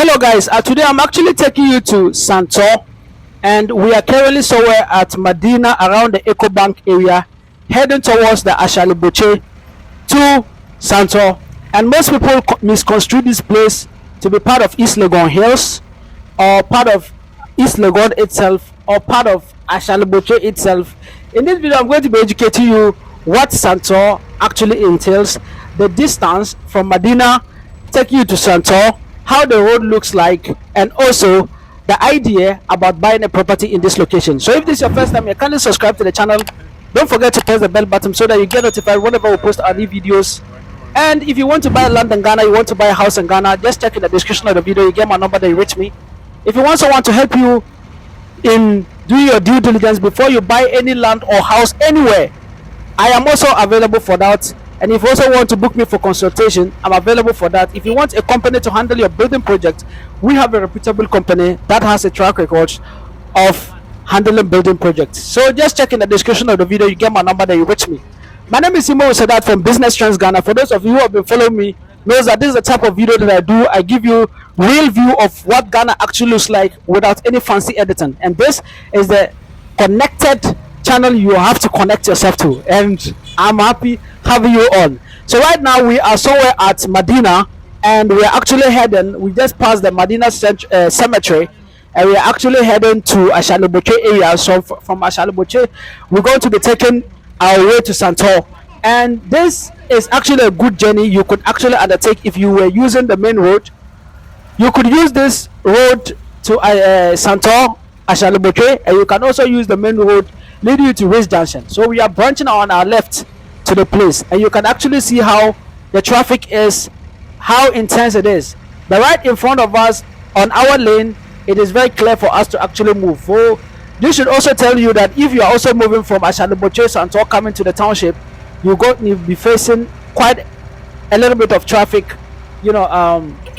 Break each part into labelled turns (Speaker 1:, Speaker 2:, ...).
Speaker 1: Hello guys, today I'm actually taking you to Santoe, and we are currently somewhere at Medina around the EcoBank area, heading towards the Ashaley Botwe to Santoe. And most people misconstrue this place to be part of East Legon Hills, or part of East Legon itself, or part of Ashaley Botwe itself. In this video I'm going to be educating you what Santoe actually entails, the distance from Medina taking you to Santoe, how the road looks like, and also the idea about buying a property in this location. So if this is your first time, you kindly subscribe to the channel. Don't forget to press the bell button so that you get notified whenever we post our new videos. And if you want to buy land in Ghana, you want to buy a house in Ghana, just check in the description of the video. You get my number, that you reach me. If you want someone to help you in doing your due diligence before you buy any land or house anywhere, I am also available for that. And if you also want to book me for consultation, I'm available for that. If you want a company to handle your building project, we have a reputable company that has a track record of handling building projects. So just check in the description of the video. You get my number, that you reach me. My name is Imoru Sadat from Business Trends Ghana. For those of you who have been following me, knows that this is the type of video that I do. I give you real view of what Ghana actually looks like without any fancy editing. And this is the connected channel you have to connect yourself to, and I'm happy having you on. So right now we are somewhere at Medina, and we are actually heading, we just passed the Medina cemetery, and we are actually heading to Ashaley Botwe area. So from Ashaley Botwe we're going to be taking our way to Santoe, and this is actually a good journey you could actually undertake if you were using the main road. You could use this road to Santoe, Ashaley Botwe, and you can also use the main road leading you to Race Junction. So we are branching on our left to the place, and you can actually see how the traffic is, how intense it is. But right in front of us on our lane, it is very clear for us to actually move. So this should also tell you that if you are also moving from Ashaley Botwe Santoe coming to the township, you're going to be facing quite a little bit of traffic,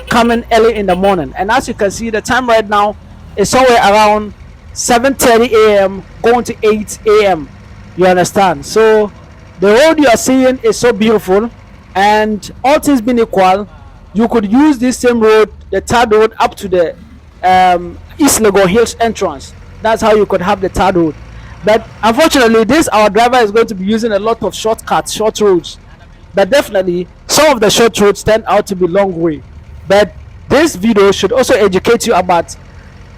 Speaker 1: coming early in the morning. And as you can see, the time right now is somewhere around 7:30 a.m. going to 8 a.m. You understand? So the road you are seeing is so beautiful, and all things being equal, you could use this same road, the third road, up to the East Legon Hills entrance. That's how you could have the third road. But unfortunately, our driver is going to be using a lot of shortcuts, short roads. But definitely some of the short roads turn out to be long way. But this video should also educate you about,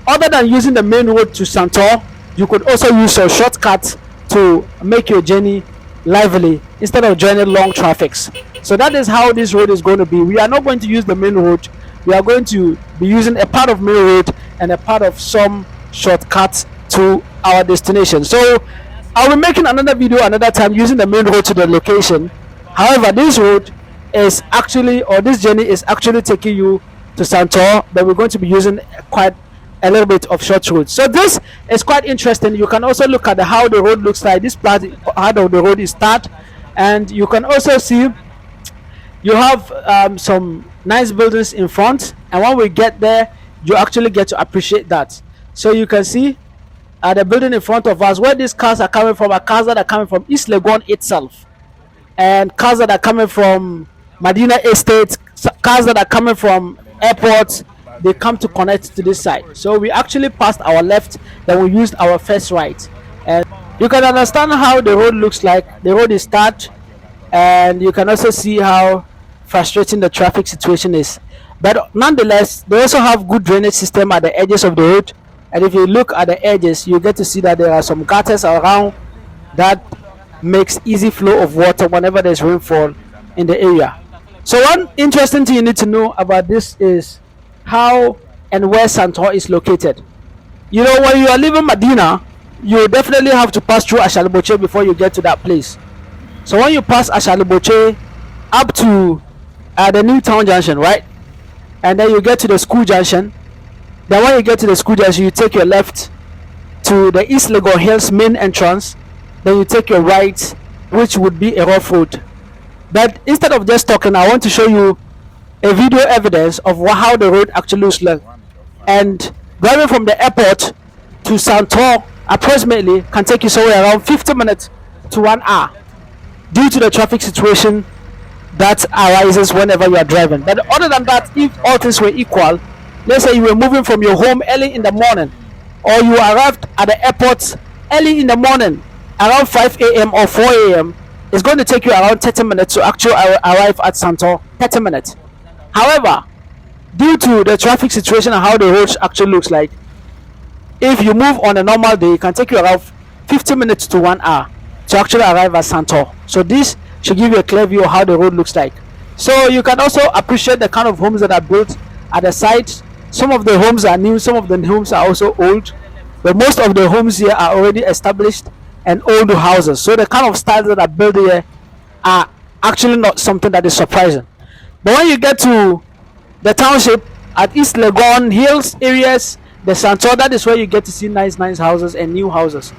Speaker 1: other than using the main road to Santoe, you could also use your shortcut to make your journey lively instead of joining long traffics. So that is how this road is going to be. We are not going to use the main road. We are going to be using a part of main road and a part of some shortcuts to our destination. So I'll be making another video another time using the main road to the location. However, this road is actually, or this journey is actually taking you to Santoe, but we're going to be using quite a little bit of short road. So this is quite interesting. You can also look at how the road looks like. This part of the road is start, and you can also see you have some nice buildings in front, and when we get there you actually get to appreciate that. So you can see the building in front of us, where these cars are coming from, are cars that are coming from East Legon itself, and cars that are coming from Medina Estate, cars that are coming from airports. They come to connect to this side. So we actually passed our left, then we used our first right, and you can understand how the road looks like. The road is start, and you can also see how frustrating the traffic situation is. But nonetheless, they also have good drainage system at the edges of the road, and if you look at the edges, you get to see that there are some gutters around that makes easy flow of water whenever there's rainfall in the area. So one interesting thing you need to know about this is how and where Santoe is located. When you are leaving Medina, you definitely have to pass through Ashaley Botwe before you get to that place. So when you pass Ashaley Botwe up to the new town junction, right, and then you get to the school junction, then when you get to the school junction, you take your left to the East Legon Hills main entrance, then you take your right, which would be a rough road. But instead of just talking, I want to show you a video evidence of how the road actually looks like. And driving from the airport to Santoe approximately can take you somewhere around 50 minutes to 1 hour, due to the traffic situation that arises whenever you are driving. But other than that, if all things were equal, let's say you were moving from your home early in the morning, or you arrived at the airport early in the morning around 5 a.m. or 4 a.m., it's going to take you around 30 minutes to actually arrive at Santoe. 30 minutes. However, due to the traffic situation and how the roads actually looks like, if you move on a normal day, it can take you around 50 minutes to 1 hour to actually arrive at Santoe. So this should give you a clear view of how the road looks like. So you can also appreciate the kind of homes that are built at the site. Some of the homes are new, some of the homes are also old, but most of the homes here are already established and old houses. So the kind of styles that are built here are actually not something that is surprising. But when you get to the township at East Legon Hills areas, the Santoe, that is where you get to see nice houses and new houses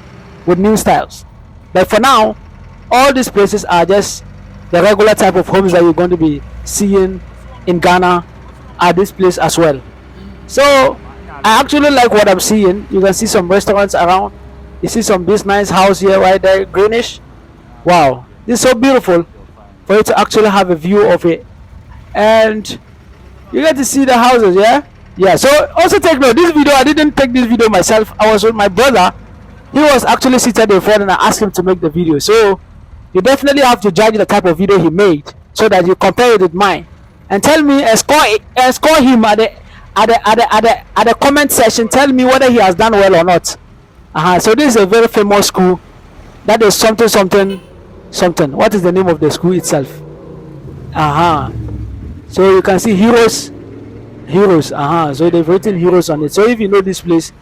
Speaker 1: with new styles. But for now, all these places are just the regular type of homes that you're going to be seeing in Ghana at this place as well. So I actually like what I'm seeing. You can see some restaurants around. You see some this nice house here right there, greenish. Wow, this is so beautiful for you to actually have a view of it, and you get to see the houses. Yeah. So also take note, this video, I didn't take this video myself. I was with my brother. He was actually seated in front and I asked him to make the video. So you definitely have to judge the type of video he made so that you compare it with mine and tell me, score him at the comment section. Tell me whether he has done well or not. So this is a very famous school. That is something. What is the name of the school itself? So you can see heroes. So they've written heroes on it. So if you know this place,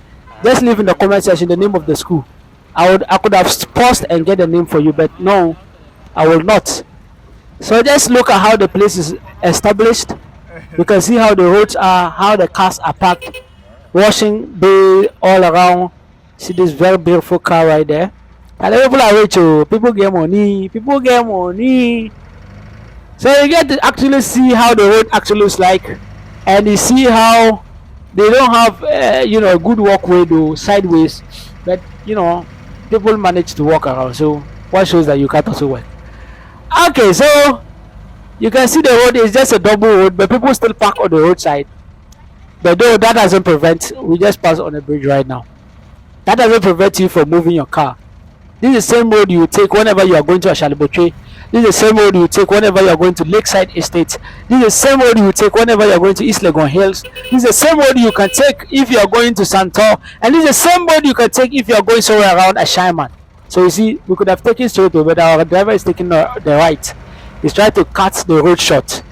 Speaker 1: just leave in the comment section the name of the school. I could have paused and get the name for you, but no, I will not. So just look at how the place is established. You can see how the roads are, how the cars are parked, washing bay all around. See this very beautiful car right there. And people are rich. People get money. So you get to actually see how the road actually looks like, and you see how they don't have a good walkway though, sideways, but people manage to walk around. So what shows that you can't also work. Okay, so you can see the road is just a double road, but people still park on the roadside. But though that doesn't prevent, we just pass on a bridge right now, that doesn't prevent you from moving your car. This is the same road you take whenever you are going to Ashaley Botwe. This is the same road you take whenever you are going to Lakeside Estate. This is the same road you take whenever you are going to East Legon Hills. This is the same road you can take if you are going to Santoe. And this is the same road you can take if you are going somewhere around Ashaiman. So you see, we could have taken straight over, but our driver is taking the right. He's trying to cut the road short.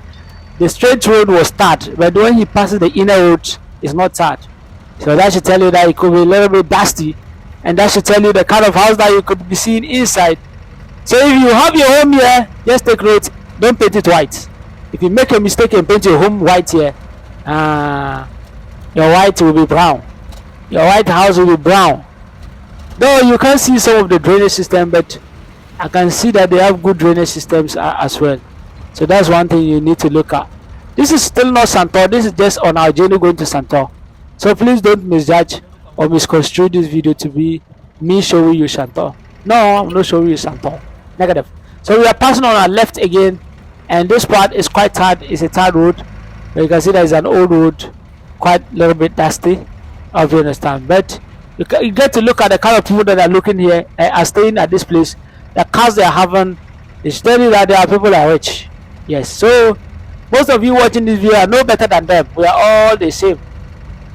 Speaker 1: The straight road was tarred, but when he passes the inner road, it's not tarred. So that should tell you that it could be a little bit dusty, and that should tell you the kind of house that you could be seeing inside. So if you have your home here, just take note, don't paint it white. If you make a mistake and paint your home white here, your white will be brown. Your white house will be brown. Though you can't see some of the drainage system, but I can see that they have good drainage systems as well. So that's one thing you need to look at. This is still not Santoe. This is just on our journey going to Santoe. So please don't misjudge or misconstrue this video to be me showing you Santoe. No, I'm not showing you Santoe. Negative. So we are passing on our left again, and this part is quite hard. It's a third road. But you can see there is an old road, quite a little bit dusty. If you understand, but you get to look at the kind of people that are looking here, are staying at this place. The cars they are having is telling you that there are people that are rich. Yes. So most of you watching this video are no better than them. We are all the same.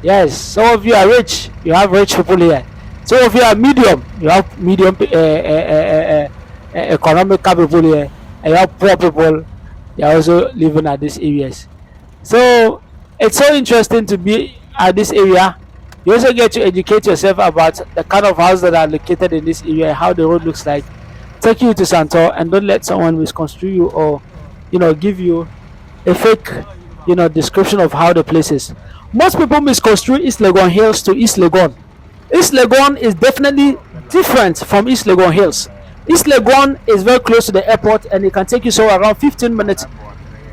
Speaker 1: Yes. Some of you are rich. You have rich people here. Some of you are medium. You have medium economic people here, and you have poor people. They are also living at these areas. So it's so interesting to be at this area. You also get to educate yourself about the kind of houses that are located in this area, how the road looks like. Take you to Santoe, and don't let someone misconstrue you or give you a fake description of how the place is. Most people misconstrue East Legon Hills to East Legon. East Legon is definitely different from East Legon Hills. East Legon is very close to the airport, and it can take you around 15 minutes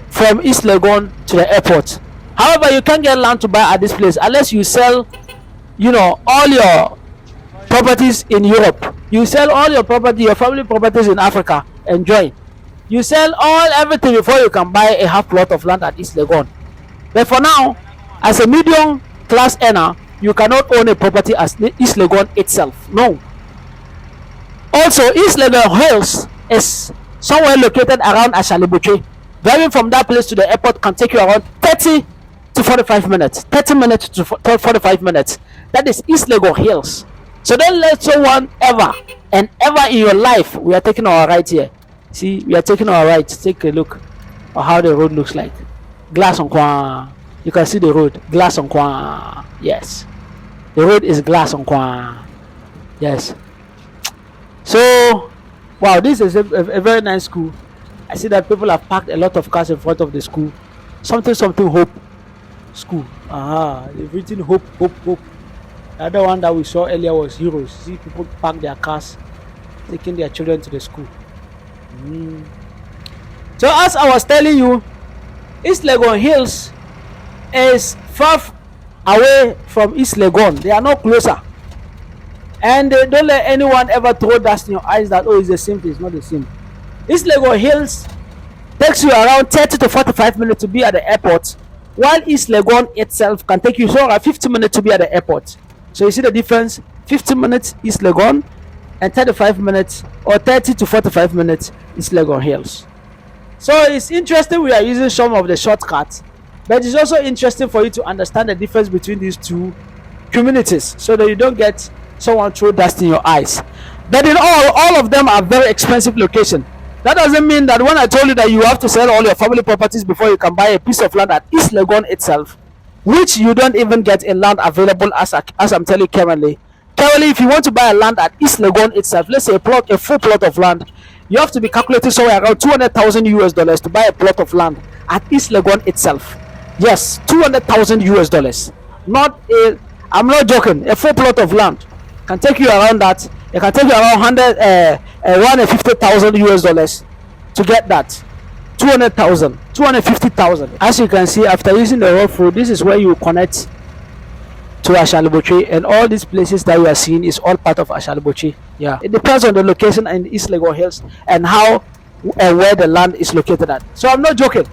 Speaker 1: from East Legon to the airport. However, you can't get land to buy at this place unless you sell all your properties in Europe. You sell all your property, your family properties in Africa. Enjoy. You sell everything before you can buy a half plot of land at East Legon. But for now, As a medium class earner, you cannot own a property as East Legon itself. No. Also, East Legon Hills is somewhere located around Ashaley Botwe. Driving from that place to the airport can take you around 30 to 45 minutes. 30 minutes to 45 minutes. That is East Legon Hills. So don't let someone ever and ever in your life, we are taking our right here. See, we are taking our right. Take a look at how the road looks like. Glass on Kwa. You can see the road. Glass on Kwa. Yes. The road is glass on Kwa. Yes. So, wow, this is a very nice school. I see that people have parked a lot of cars in front of the school. Something hope school. They've written hope. The other one that we saw earlier was heroes. See people park their cars, taking their children to the school. So as I was telling you, East Legon Hills is far away from East Legon. They are not closer. And don't let anyone ever throw dust in your eyes that, oh, it's the same thing. It's not the same. East Legon Hills takes you around 30 to 45 minutes to be at the airport, while East Legon itself can take you around 50 minutes to be at the airport. So you see the difference? 50 minutes East Legon and 35 minutes or 30 to 45 minutes East Legon Hills. So it's interesting we are using some of the shortcuts, but it's also interesting for you to understand the difference between these two communities so that you don't get someone throw dust in your eyes. But in all of them are very expensive locations. That doesn't mean that when I told you that you have to sell all your family properties before you can buy a piece of land at East Legon itself, which you don't even get a land available as I'm telling you currently. Currently, if you want to buy a land at East Legon itself, let's say a full plot of land, you have to be calculating somewhere around $200,000 to buy a plot of land at East Legon itself. Yes, $200,000. I'm not joking. A full plot of land can take you around that. It can take you around $150,000 to get that. 200,000, 250,000. As you can see, after using the road through, this is where you connect to Ashaley Botwe, and all these places that you are seeing is all part of Ashaley Botwe. Yeah, it depends on the location in East Legon Hills and how and where the land is located at. So I'm not joking.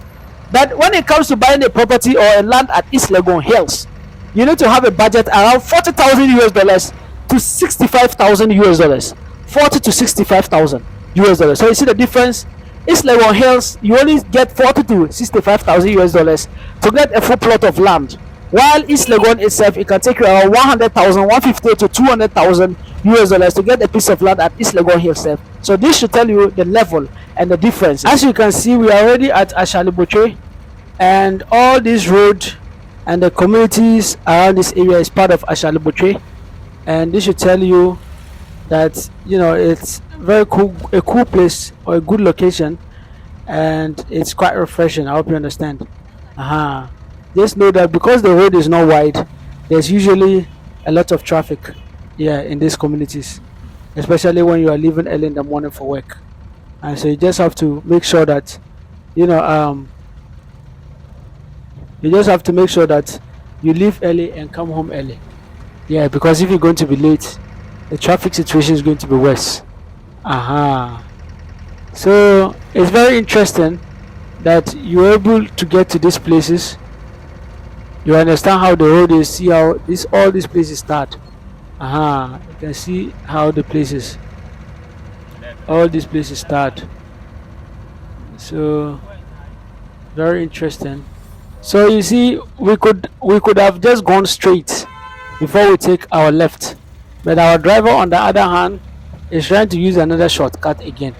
Speaker 1: But when it comes to buying a property or a land at East Legon Hills, you need to have a budget around $40,000 to $65,000. 40 to 65,000 US dollars. So you see the difference. East Legon Hills, you only get 40 to 65,000 US dollars to get a full plot of land, while East Legon itself, it can take you around 100,000, 150 to 200,000 US dollars to get a piece of land at East Legon Hills. So this should tell you the level and the difference. As you can see, we are already at Ashaley Botwe, and all this road and the communities around this area is part of Ashaley Botwe, and this should tell you that, you know, it's very cool, a cool place or a good location, and it's quite refreshing. I hope you understand. Just know that because the road is not wide, there's usually a lot of traffic in these communities, especially when you are leaving early in the morning for work. And so you just have to make sure that, you know, you just have to make sure that you leave early and come home early. Yeah, because if you're going to be late, the traffic situation is going to be worse. So it's very interesting that you're able to get to these places. You understand how the road is, see how all these places start. You can see how the places, all these places start. So very interesting. So you see, we could have just gone straight before we take our left, but our driver on the other hand is trying to use another shortcut again.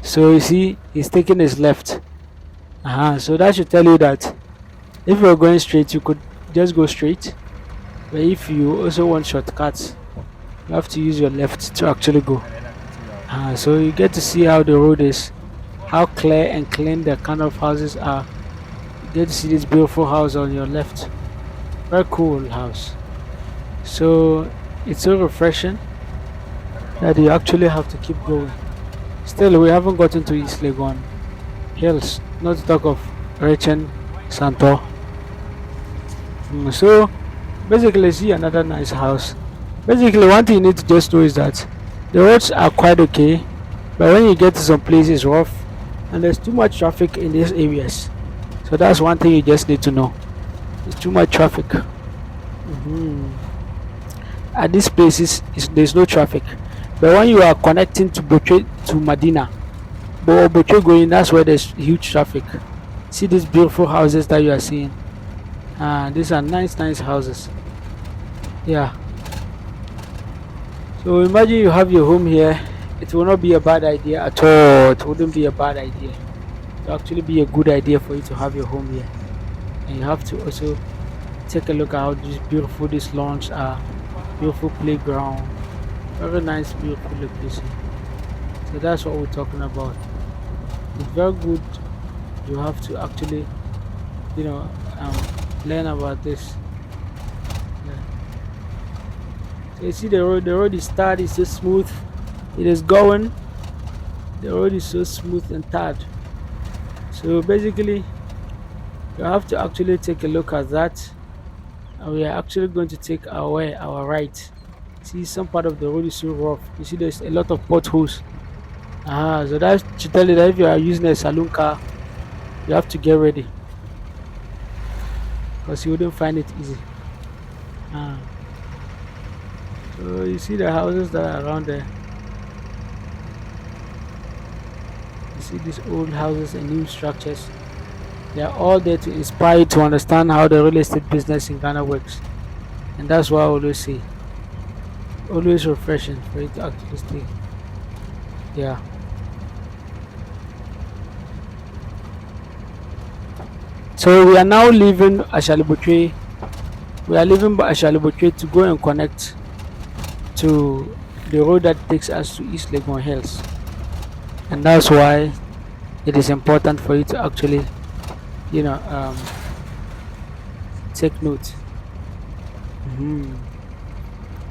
Speaker 1: So you see, he's taking his left. So that should tell you that if you're going straight, you could just go straight, but if you also want shortcuts, you have to use your left to actually go. So you get to see how the road is, how clear and clean the kind of houses are. You get to see this beautiful house on your left. Very cool house. So it's so refreshing that you actually have to keep going. Still, we haven't gotten to East Legon Hills, not to talk of reaching Santoe. So basically, see another nice house. Basically, one thing you need to just know is that the roads are quite okay, but when you get to some places, it's rough and there's too much traffic in these areas. So that's one thing you just need to know. There's too much traffic. At these places, there's no traffic. But when you are connecting to Botwe to Medina, Botwe going, that's where there's huge traffic. See these beautiful houses that you are seeing. These are nice houses. Yeah. So imagine you have your home here. It will not be a bad idea at all. It wouldn't be a bad idea. It will actually be a good idea for you to have your home here. And you have to also take a look at how these lawns are. Beautiful playground. Very nice, beautiful location. So that's what we're talking about. It's very good. You have to actually, learn about this. Yeah. So you see the road is tarred, it's so smooth. It is going. The road is so smooth and tarred. So basically, you have to actually take a look at that. And we are actually going to take our right. See, some part of the road is so rough. You see, there's a lot of potholes. So that's to tell you that if you are using a saloon car, you have to get ready, because you wouldn't find it easy. So you see the houses that are around there. You see these old houses and new structures. They are all there to inspire you to understand how the real estate business in Ghana works. And that's why I always say, always refreshing for you to actually stay. Yeah. So we are now leaving Ashaley Botwe. We are leaving Ashaley Botwe to go and connect to the road that takes us to East Legon Hills. And that's why it is important for you to actually, take note.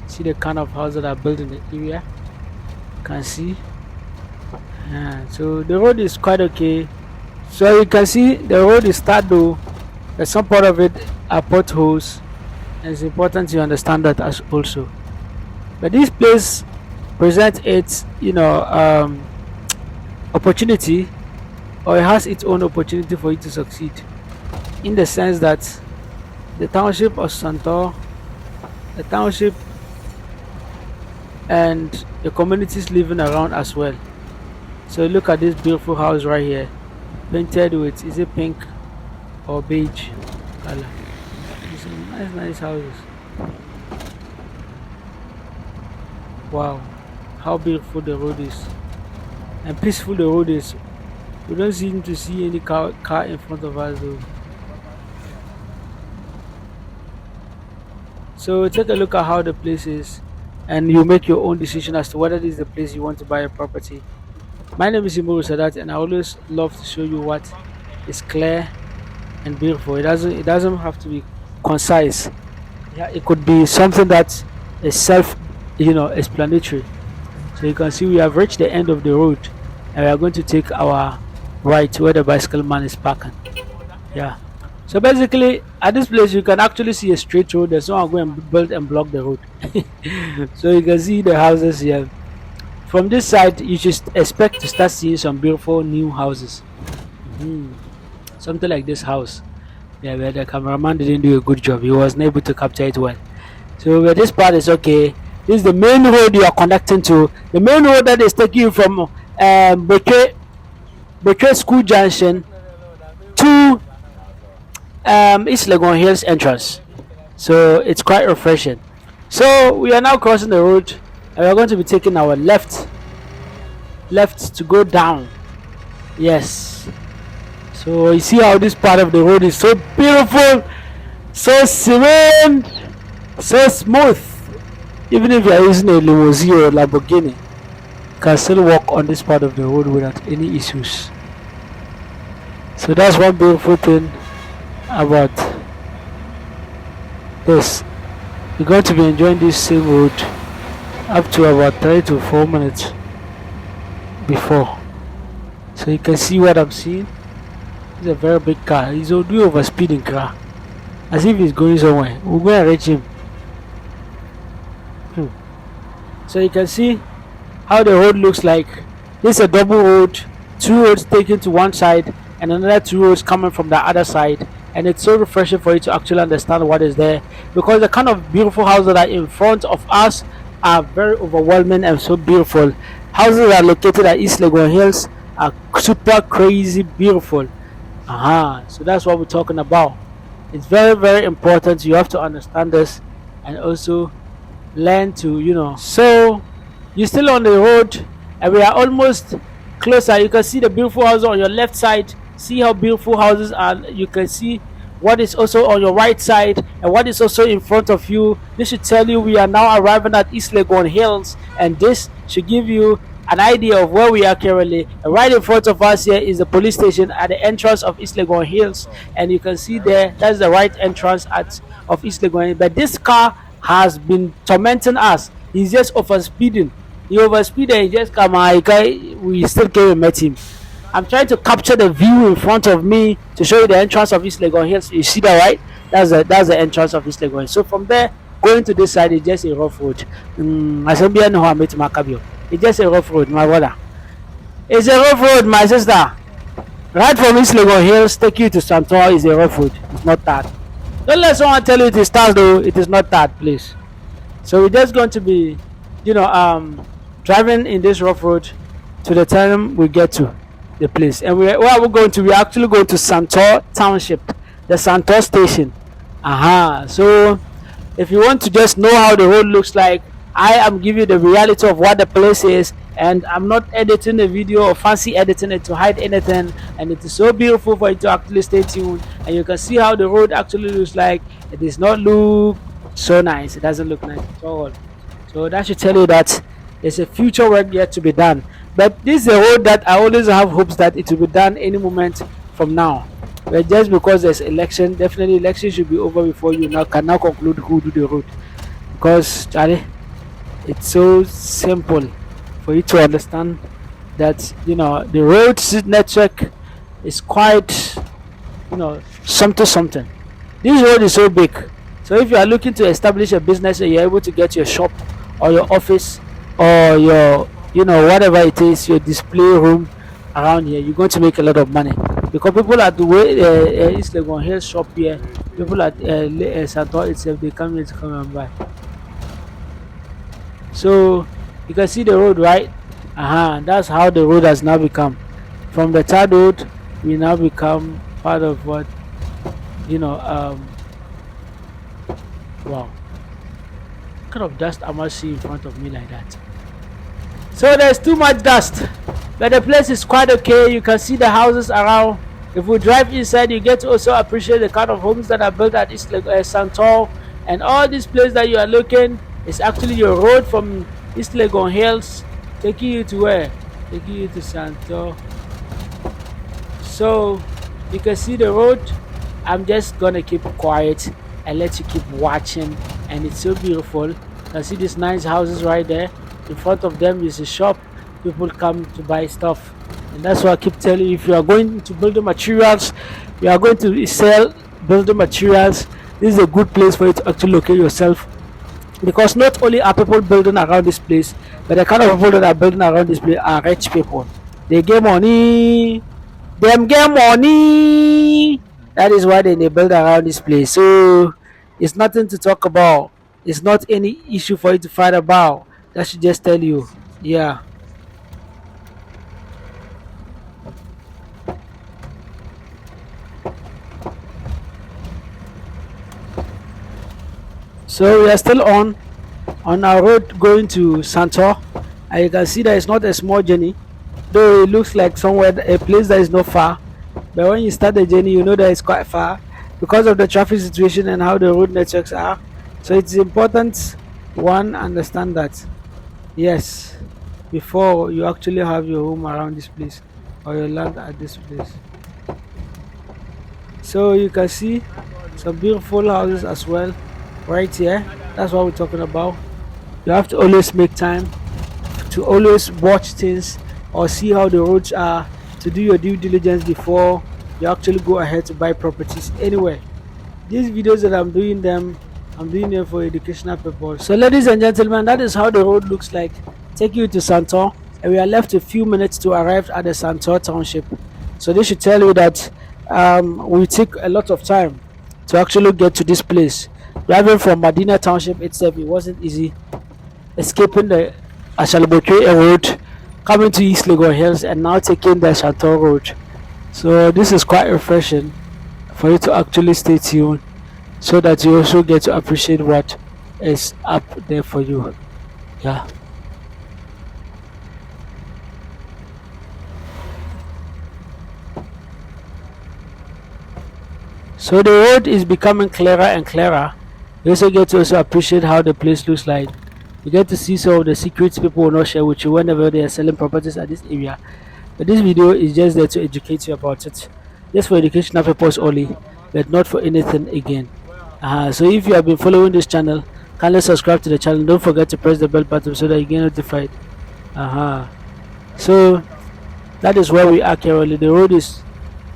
Speaker 1: See the kind of houses that are built in the area. You can see. So the road is quite okay. So you can see the road is tarred though. There's some part of it are potholes, and it's important you understand that as also. But this place presents its opportunity, or it has its own opportunity for you to succeed, in the sense that the township of Santoe, the township and the communities living around as well. So look at this beautiful house right here, painted with, is it pink or beige color? These nice houses. Wow, how beautiful the road is and peaceful the road is. We don't seem to see any car in front of us though. So take a look at how the place is, and you make your own decision as to whether this is the place you want to buy a property. My name is Imoru Sadat, and I always love to show you what is clear and beautiful. It doesn't have to be concise. Yeah, it could be something that is explanatory. So you can see we have reached the end of the road, and we are going to take our right where the bicycle man is parking. Yeah. So basically, at this place you can actually see a straight road. There's no one going to build and block the road. So you can see the houses here. From this side, you should expect to start seeing some beautiful new houses. Something like this house. Yeah, where the cameraman didn't do a good job. He wasn't able to capture it well. So where this part is okay. This is the main road you are connecting to. The main road that is taking you from Botwe School Junction to East Legon Hills entrance. So it's quite refreshing. So we are now crossing the road, and we are going to be taking our left to go down. Yes. So you see how this part of the road is so beautiful, so serene, so smooth. Even if you are using a limousine or Lamborghini, you can still walk on this part of the road without any issues. So that's one beautiful thing about this. You're going to be enjoying this same road up to about 3 to 4 minutes before. So you can see what I'm seeing. It's a very big car. He's doing over speeding car, as if he's going somewhere. We're going to reach him. So you can see how the road looks like. This is a double road, 2 roads taken to one side and another 2 roads coming from the other side, and it's so refreshing for you to actually understand what is there, because the kind of beautiful houses that are in front of us are very overwhelming and so beautiful. Houses that are located at East Legon Hills are super crazy beautiful. So that's what we're talking about. It's very, very important. You have to understand this and also learn to, So you're still on the road, and we are almost closer. You can see the beautiful houses on your left side. See how beautiful houses are. You can see what is also on your right side and what is also in front of you. This should tell you we are now arriving at East Legon Hills, and this should give you an idea of where we are currently. And right in front of us here is the police station at the entrance of East Legon Hills, and you can see there, that's the right entrance of East Legon Hills. But this car has been tormenting us. He's just over speeding. He overspeeded and he just come out. We still came and met him. I'm trying to capture the view in front of me to show you the entrance of East Legon Hills. You see that, right? That's the entrance of East Legon Hills. So from there, going to this side is just a rough road. It's just a rough road, my brother. It's a rough road, my sister. Right from East Legon Hills, take you to Santoe is a rough road. It's not that. Don't let someone tell you it is that, though. It is not that, please. So we're just going to be, driving in this rough road to the time we get to the place. And where are we going to? We're actually going to Santoe Township, the Santoe station. So if you want to just know how the road looks like, I am giving you the reality of what the place is, and I'm not editing the video or fancy editing it to hide anything. And it is so beautiful for you to actually stay tuned, and you can see how the road actually looks like. It does not look so nice. It doesn't look nice at all. So that should tell you that there's a future work yet to be done. But this is a road that I always have hopes that it will be done any moment from now. But just because there's election, definitely election should be over before you can now conclude who do the road. Because Charlie, it's so simple for you to understand that the road network is quite something. This road is so big, so if you are looking to establish a business and you're able to get your shop or your office or your whatever it is, your display room around here, you're going to make a lot of money, because people at the way East Legon Hills shop here, people at Santoe itself, they come here to come and buy. So you can see the road, right? That's how the road has now become. From the third road, we now become part of what wow, what kind of dust I must see in front of me like that? So there's too much dust, but the place is quite okay. You can see the houses around. If we drive inside, you get to also appreciate the kind of homes that are built at East Santoe, and all these places that you are looking is actually your road from East Legon Hills, taking you to where? Taking you to Santoe. So you can see the road. I'm just gonna keep quiet and let you keep watching, and it's so beautiful. You can see these nice houses right there. In front of them is a shop. People come to buy stuff, and that's why I keep telling you, if you are going to building materials, you are going to sell building materials, this is a good place for you to actually locate yourself, because not only are people building around this place, but the kind of people that are building around this place are rich people. They get money, them get money. That is why they build around this place. So it's nothing to talk about. It's not any issue for you to fight about. That should just tell you, yeah. So we are still on our road going to Santoe, and you can see that it's not a small journey, though it looks like somewhere, a place that is not far. But when you start the journey, you know that it's quite far because of the traffic situation and how the road networks are. So it's important one understand that, yes, before you actually have your home around this place or your land at this place. So you can see some beautiful houses as well right here. That's what we're talking about. You have to always make time to always watch things or see how the roads are, to do your due diligence before you actually go ahead to buy properties anywhere. These videos that I'm doing them for educational purpose. So ladies and gentlemen, that is how the road looks like. Take you to Santoe, and we are left a few minutes to arrive at the Santoe Township. So this should tell you that we took a lot of time to actually get to this place. Driving from Medina Township itself, it wasn't easy. Escaping the Ashaley Botwe road, coming to East Legon Hills, and now taking the Santoe road. So this is quite refreshing for you to actually stay tuned, so that you also get to appreciate what is up there for you. Yeah. So the road is becoming clearer and clearer. You also get to also appreciate how the place looks like. You get to see some of the secrets people will not share with you whenever they are selling properties at this area. But this video is just there to educate you about it, just for educational purpose only, but not for anything again. So if you have been following this channel, kindly subscribe to the channel. Don't forget to press the bell button so that you get notified. So that is where we are currently. The road is,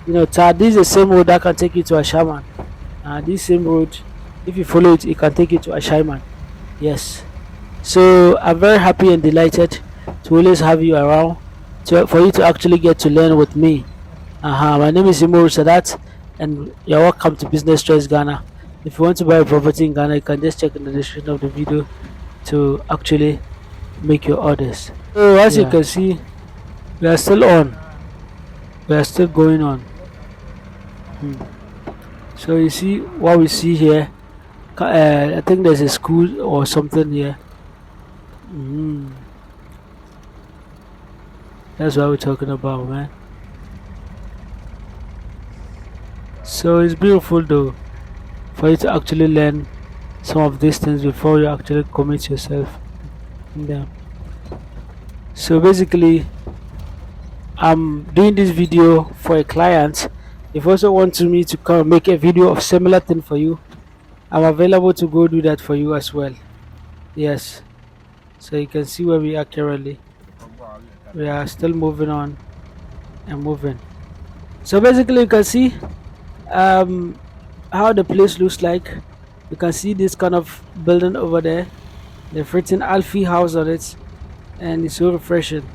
Speaker 1: this is the same road that can take you to Ashaman. This same road, if you follow it, it can take you to Ashaman. Yes. So I'm very happy and delighted to always have you around, for you to actually get to learn with me. My name is Imoru Sadat, and you're welcome to Business Choice Ghana. If you want to buy a property in Ghana, you can just check in the description of the video to actually make your orders. So as you can see, we are still on. We are still going on. So you see what we see here. I think there's a school or something here. That's what we're talking about, man. So it's beautiful though, for you to actually learn some of these things before you actually commit yourself in them. So basically, I'm doing this video for a client. If you also want me to come make a video of similar thing for you, I'm available to go do that for you as well. Yes. So you can see where we are currently. We are still moving on and moving. So basically, you can see how the place looks like. You can see this kind of building over there. They've written Alfie House on it, and it's so refreshing.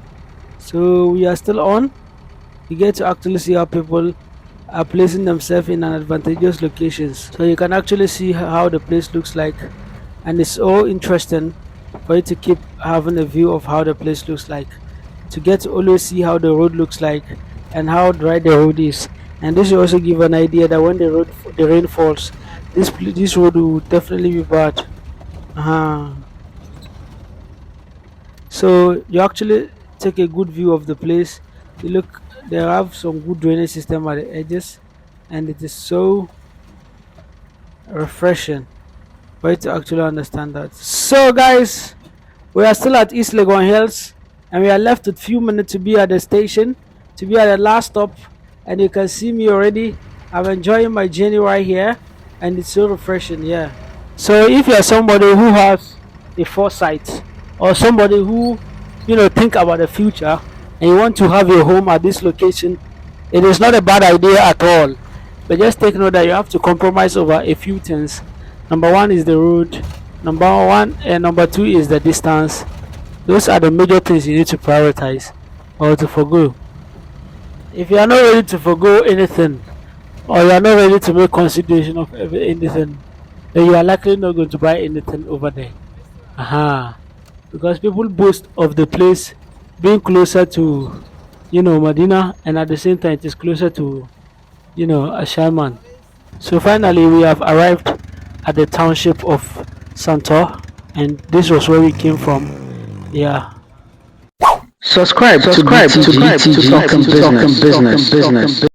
Speaker 1: So we are still on. You get to actually see how people are placing themselves in an advantageous locations. So you can actually see how the place looks like, and it's so interesting for you to keep having a view of how the place looks like, to get to always see how the road looks like and how dry the road is. And this will also give an idea that when the rain falls, this road will definitely be bad. So you actually take a good view of the place. You look, they have some good drainage system at the edges, and it is so refreshing for you to actually understand that. So guys, we are still at East Legon Hills, and we are left with few minutes to be at the station, to be at the last stop. And you can see me already. I'm enjoying my journey right here, and it's so refreshing. Yeah. So if you're somebody who has a foresight, or somebody who think about the future, and you want to have your home at this location, it is not a bad idea at all. But just take note that you have to compromise over a few things. Number one is the road. Number two is the distance. Those are the major things you need to prioritize or to forgo. If you are not ready to forgo anything, or you are not ready to make consideration of anything, then you are likely not going to buy anything over there. Because people boast of the place being closer to Medina, and at the same time it is closer to Ashaman. So finally we have arrived at the township of Santoe, and this was where we came from. Yeah.
Speaker 2: Subscribe to BTG Talking Business.